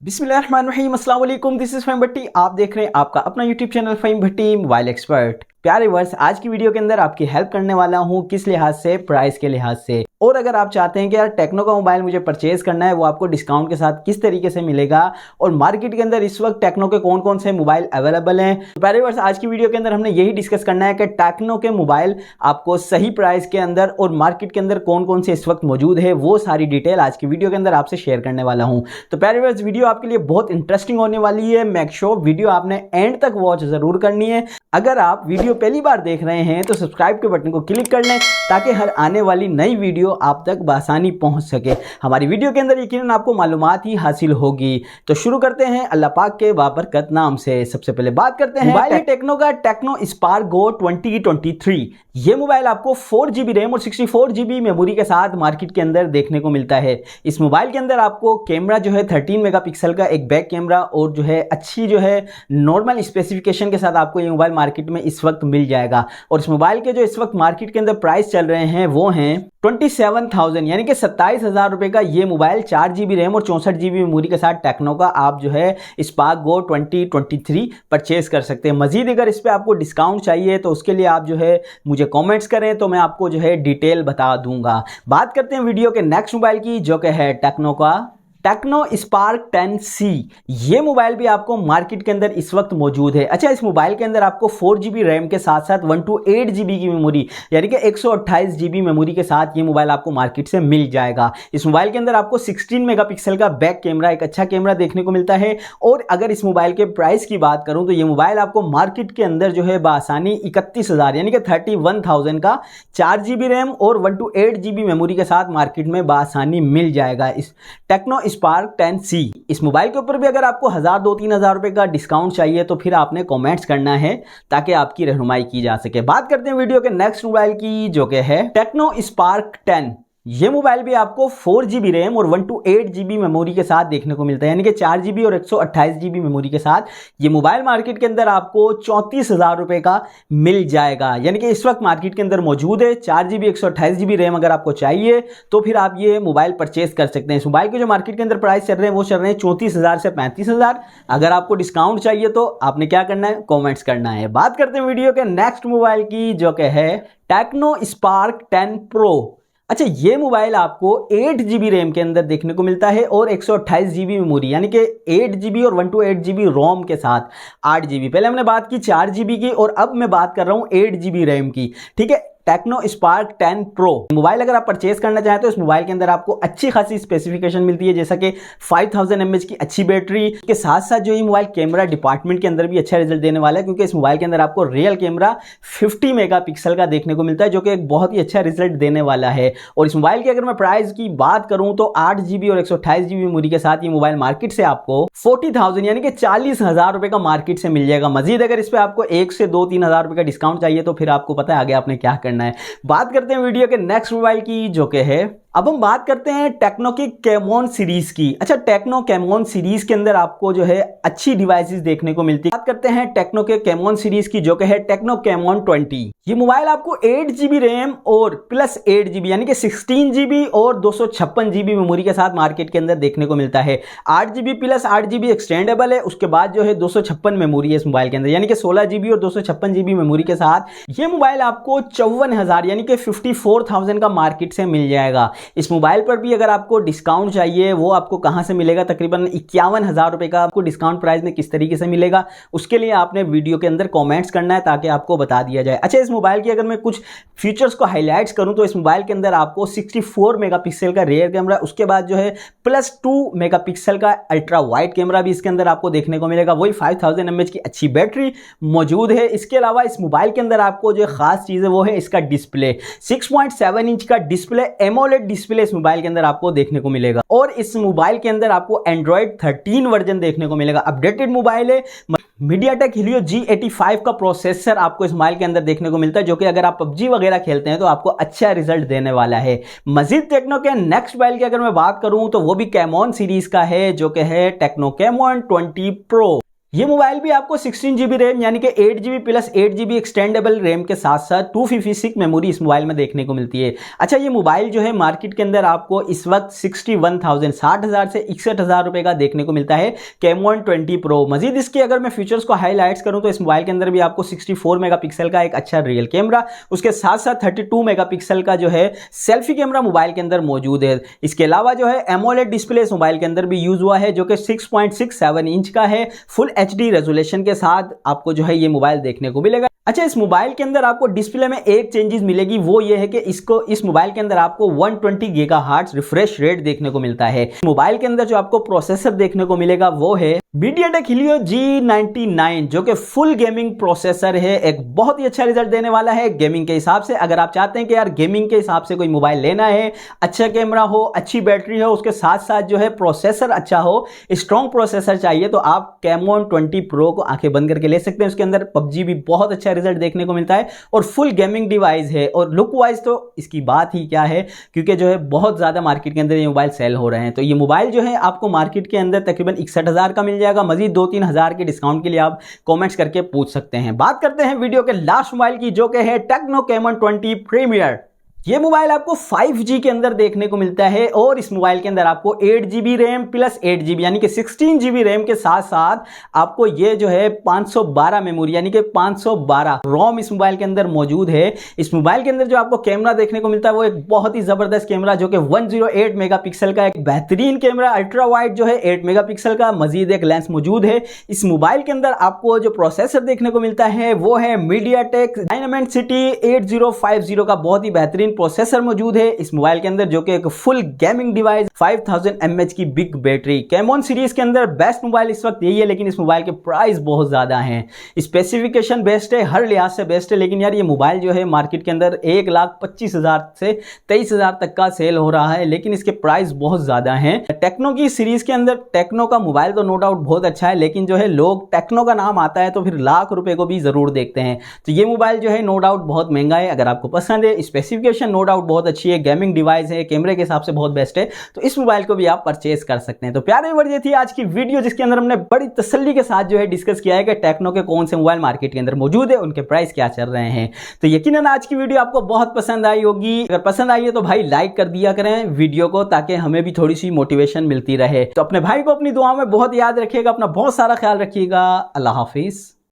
बिस्मिल्लाहिर्रहमानिर्रहीम, अस्सलाम वालेकुम। दिस इज फ़हीम भट्टी। आप देख रहे हैं आपका अपना यूट्यूब चैनल फ़हीम भट्टी मोबाइल एक्सपर्ट। प्यारे वर्स, आज की वीडियो के अंदर आपकी हेल्प करने वाला हूं, किस लिहाज से, प्राइस के लिहाज से। और अगर आप चाहते हैं कि यार टेक्नो का मोबाइल मुझे परचेज करना है, वो आपको डिस्काउंट के साथ किस तरीके से मिलेगा और मार्केट के अंदर इस वक्त टेक्नो के कौन कौन से मोबाइल अवेलेबल हैं, तो प्यारे वर्स आज की वीडियो के अंदर हमने यही डिस्कस करना है कि टेक्नो के मोबाइल आपको सही प्राइस के अंदर और मार्केट के अंदर कौन कौन से इस वक्त मौजूद है, वो सारी डिटेल आज की वीडियो के अंदर आपसे शेयर करने वाला हूं। तो प्यारे वर्स, वीडियो आपके लिए बहुत इंटरेस्टिंग होने वाली है। मेक श्योर वीडियो आपने एंड तक वॉच जरूर करनी है। अगर आप वीडियो पहली बार देख रहे हैं तो सब्सक्राइब के बटन को क्लिक कर लें ताकि हर आने वाली नई वीडियो आप तक आसानी पहुंच सके। हमारी वीडियो के अंदर यकीनन आपको मालूमात ही हासिल होगी। तो शुरू करते हैं अल्लाह पाक के बाबरकत नाम से। सबसे पहले बात करते हैं मोबाइल टेक्नो का टेक्नो स्पार्क गो 2023। ये मोबाइल आपको 4GB रैम और 64GB मेमोरी के साथ मार्केट के अंदर देखने को मिलता है। इस मोबाइल के अंदर आपको कैमरा जो है 13 मेगापिक्सल का एक बैक कैमरा और जो है अच्छी जो है नॉर्मल स्पेसिफिकेशन के साथ आपको ये मोबाइल मार्केट में इस वक्त मिल जाएगा। और इस मोबाइल के जो इस वक्त मार्केट के अंदर प्राइस चल रहे हैं वो हैं 27,000 यानी कि 27,000 रुपए का ये मोबाइल 4GB रैम और 64GB मेमोरी के साथ टेक्नो का आप जो है स्पार्क गो 2023 परचेज कर सकते हैं। मजीद अगर इस पे आपको डिस्काउंट चाहिए तो उसके लिए आप जो है मुझे कमेंट्स करें तो मैं आपको जो है डिटेल बता दूंगा। बात करते हैं वीडियो के नेक्स्ट मोबाइल की, जो कि है टेक्नो का टेक्नो स्पार्क 10C। ये मोबाइल भी आपको मार्केट के अंदर इस वक्त मौजूद है। अच्छा, इस मोबाइल के अंदर आपको 4GB रैम के साथ साथ 128GB की मेमोरी यानी कि 128GB मेमोरी के साथ ये मोबाइल आपको मार्केट से मिल जाएगा। इस मोबाइल के अंदर आपको 16 मेगापिक्सल का बैक कैमरा, एक अच्छा कैमरा देखने को मिलता है। और अगर इस मोबाइल के प्राइस की बात करूं तो ये मोबाइल आपको मार्केट के अंदर जो है बासानी 31,000 यानी कि 31,000 का 4GB रैम और 128GB मेमोरी के साथ मार्केट में बासानी मिल जाएगा इस टेक्नो स्पार्क 10C। इस मोबाइल के ऊपर भी अगर आपको 1,000-2,000 रुपए का डिस्काउंट चाहिए तो फिर आपने कमेंट्स करना है ताकि आपकी रहनुमाई की जा सके। बात करते हैं वीडियो के नेक्स्ट मोबाइल की, जो कि है टेक्नो स्पार्क 10। ये मोबाइल भी आपको 4GB रैम और 128GB मेमोरी के साथ देखने को मिलता है यानी कि 4GB और 128GB मेमोरी के साथ ये मोबाइल मार्केट के अंदर आपको 34,000 रुपए का मिल जाएगा। यानी कि इस वक्त मार्केट के अंदर मौजूद है। 4GB 128GB रैम अगर आपको चाहिए तो फिर आप ये मोबाइल परचेज कर सकते हैं। इस मोबाइल के जो मार्केट के अंदर प्राइस चल रहे हैं वो चल रहे हैं 34,000 से 35,000। अगर आपको डिस्काउंट चाहिए तो आपने क्या करना है, कॉमेंट्स करना है। बात करते हैं वीडियो के नेक्स्ट मोबाइल की, जो कि है टेक्नो स्पार्क 10 प्रो। अच्छा, ये मोबाइल आपको 8GB रैम के अंदर देखने को मिलता है और 128GB मेमोरी यानी कि 8GB और 128GB रोम के साथ 8GB। पहले हमने बात की 4GB की और अब मैं बात कर रहा हूं 8GB रैम की। ठीक है, टेक्नो स्पार्क 10 प्रो मोबाइल अगर आप परचेज करना चाहें तो इस मोबाइल के अंदर आपको अच्छी खासी स्पेसिफिकेशन मिलती है, जैसा कि 5000 mAh की अच्छी बैटरी के साथ साथ जो ये मोबाइल कैमरा डिपार्टमेंट के अंदर भी अच्छा रिजल्ट देने वाला है, क्योंकि इस मोबाइल के अंदर आपको रियल कैमरा 50 मेगापिक्सल का देखने को मिलता है, जो कि एक बहुत ही अच्छा रिजल्ट देने वाला है। और इस मोबाइल की अगर मैं प्राइस की बात करूं तो 8GB और 128GB मेमोरी के साथ ये मोबाइल मार्केट से आपको 40,000 यानी कि 40,000 रुपए का मार्केट से मिल जाएगा। मजीद अगर इस पे आपको 1 से 2-3 हजार रुपए का डिस्काउंट चाहिए तो फिर आपको पता है आगे आपने क्या करना है। बात करते हैं वीडियो के नेक्स्ट मोबाइल की, जो कि है अब हम बात करते हैं टेक्नो की कैमॉन सीरीज की। अच्छा, टेक्नो कैमॉन सीरीज के अंदर आपको जो है अच्छी डिवाइसेस देखने को मिलती है। बात करते हैं टेक्नो के कैमॉन सीरीज की, जो कि है टेक्नो कैमॉन 20। ये मोबाइल आपको 8GB रैम और प्लस 8GB यानी कि 16GB और 256GB मेमोरी के साथ मार्केट के अंदर देखने को मिलता है। 8GB प्लस 8GB एक्सटेंडेबल है, उसके बाद जो है 256 मेमोरी है इस मोबाइल के अंदर यानी कि 16GB और 256GB मेमोरी के साथ ये मोबाइल आपको 54,000 यानी कि 54,000 का मार्केट से मिल जाएगा। इस मोबाइल पर भी अगर आपको डिस्काउंट चाहिए वो आपको कहां से मिलेगा, तकरीबन 51,000 रुपए का आपको डिस्काउंट प्राइस में किस तरीके से मिलेगा, उसके लिए आपने वीडियो के अंदर कमेंट्स करना है ताकि आपको बता दिया जाए। अच्छा, इस मोबाइल की अगर मैं कुछ फीचर्स को हाईलाइट्स करूं तो इस मोबाइल के अंदर आपको 64 मेगापिक्सल का रियर कैमरा, उसके बाद जो है +2 मेगापिक्सल का अल्ट्रा वाइड कैमरा भी इसके अंदर आपको देखने को मिलेगा। वही 5000 mAh की अच्छी बैटरी मौजूद है। इसके अलावा इस मोबाइल के अंदर आपको जो खास चीज है वो है इसका डिस्प्ले। 6.7 इंच का डिस्प्ले, एमोलेड डिस्प्ले इस मोबाइल के अंदर आपको देखने को मिलेगा। और इस मोबाइल के अंदर आपको एंड्रॉइड 13 वर्जन देखने को मिलेगा। अपडेटेड मोबाइल है। मीडियाटेक हीलियो G85 का प्रोसेसर आपको इस मोबाइल के अंदर देखने को मिलता है, जो कि अगर आप PUBG वगैरह खेलते हैं तो आपको अच्छा रिजल्ट देने वाला है। मजीद टेक्नो के नेक्स्ट मोबाइल की अगर मैं बात करूं तो वो भी कैमॉन सीरीज का है, जो कि है टेक्नो कैमॉन 20 प्रो। ये मोबाइल भी आपको 16GB रैम यानी कि 8GB plus 8GB extendable RAM के साथ साथ 256 मेमोरी इस मोबाइल में देखने को मिलती है। अच्छा, ये मोबाइल जो है मार्केट के अंदर आपको इस वक्त 61,000 60,000 से 61,000 रुपए का देखने को मिलता है कैमॉन 20 प्रो। मजीद इसके अगर मैं फीचर्स को हाईलाइट्स करूं तो इस मोबाइल के अंदर भी आपको 64 मेगापिक्सल का एक अच्छा रियल कैमरा, उसके साथ साथ 32 मेगापिक्सल का जो है सेल्फी कैमरा मोबाइल के अंदर मौजूद है। इसके अलावा जो है एमोलेड डिस्प्ले इस मोबाइल के अंदर भी यूज हुआ है जो कि 6.67 इंच का है। फुल HD रेजोल्यूशन के साथ आपको जो है ये मोबाइल देखने को मिलेगा। अच्छा, इस मोबाइल के अंदर आपको डिस्प्ले में एक चेंजेस मिलेगी, वो ये है कि इस मोबाइल के अंदर आपको 120 गीगाहर्ट्ज रिफ्रेश रेट देखने को मिलता है। मोबाइल के अंदर जो आपको प्रोसेसर देखने को मिलेगा वो है MediaTek Helio G99 जो कि फुल गेमिंग प्रोसेसर है। एक बहुत ही अच्छा रिजल्ट देने वाला है गेमिंग के हिसाब से। अगर आप चाहते हैं कि यार गेमिंग के हिसाब से कोई मोबाइल लेना है, अच्छा कैमरा हो, अच्छी बैटरी हो, उसके साथ साथ जो है प्रोसेसर अच्छा हो, स्ट्रॉन्ग प्रोसेसर चाहिए, तो आप कैमॉन 20 प्रो को आंखें बंद करके ले सकते हैं। उसके अंदर PUBG भी बहुत अच्छा रिजल्ट देखने को मिलता है और फुल गेमिंग डिवाइस है। और लुक वाइज तो इसकी बात ही क्या है, क्योंकि जो है बहुत ज्यादा मार्केट के अंदर ये मोबाइल सेल हो रहे हैं। तो ये मोबाइल जो है आपको मार्केट के अंदर तकरीबन 61,000 का मिल जाएगा। मजीद 2-3 हजार के डिस्काउंट के लिए आप कमेंट्स करके पूछ सकते हैं। बात करते हैं वीडियो के लास्ट मोबाइल की जो कि है टेक्नो कैमॉन 20 प्रीमियर। ये मोबाइल आपको 5G के अंदर देखने को मिलता है और इस मोबाइल के अंदर आपको 8GB रैम प्लस 8GB यानी कि 16GB रैम के साथ साथ आपको ये जो है 512 मेमोरी यानी कि 512 रोम इस मोबाइल के अंदर मौजूद है। इस मोबाइल के अंदर जो आपको कैमरा देखने को मिलता है वो एक बहुत ही जबरदस्त कैमरा जो कि 108 मेगापिक्सल का एक बेहतरीन कैमरा, अल्ट्रा वाइड जो है 8 मेगापिक्सल का, मजीद एक लेंस मौजूद है। इस मोबाइल के अंदर आपको जो प्रोसेसर देखने को मिलता है वो है MediaTek Dimensity 8050 का बहुत ही बेहतरीन प्रोसेसर मौजूद है इस मोबाइल के अंदर जो कि एक फुल गेमिंग डिवाइस, 5000 mAh की बिग बैटरी। कैमॉन सीरीज के अंदर बेस्ट मोबाइल इस वक्त यही है, लेकिन इस मोबाइल के प्राइस बहुत ज्यादा हैं। स्पेसिफिकेशन बेस्ट है, हर लिहाज से बेस्ट है, लेकिन यार ये मोबाइल जो है मार्केट के अंदर 1,25,000 से 23,000 तक का सेल हो रहा है, लेकिन इसके प्राइस बहुत ज्यादा हैं। टेक्नो की सीरीज के अंदर टेक्नो का मोबाइल तो नो डाउट बहुत अच्छा है, लेकिन जो है लोग टेक्नो का नाम आता है तो फिर लाख रुपए को भी जरूर देखते हैं। तो ये मोबाइल जो है नो डाउट बहुत महंगा है। अगर आपको पसंद है, स्पेसिफिकेशन नो डाउट बहुत अच्छी है, गेमिंग डिवाइस है, कैमरे के हिसाब से बहुत बेस्ट है, तो इस मोबाइल को भी आप परचेज कर सकते हैं। तो प्यारे व्यूअर्स, ये थी आज की वीडियो जिसके अंदर हमने बड़ी तसल्ली के साथ जो है डिस्कस किया है कि टेक्नो के कौन से मोबाइल मार्केट के अंदर मौजूद है, उनके प्राइस क्या चल रहे हैं। तो यकीनन आज की वीडियो आपको बहुत पसंद आई होगी। अगर पसंद आई है तो भाई लाइक कर दिया करें वीडियो को, ताकि हमें भी थोड़ी सी मोटिवेशन मिलती रहे। तो अपने भाई को अपनी दुआ में बहुत याद रखिएगा, अपना बहुत सारा ख्याल रखिएगा। अल्लाह हाफिज।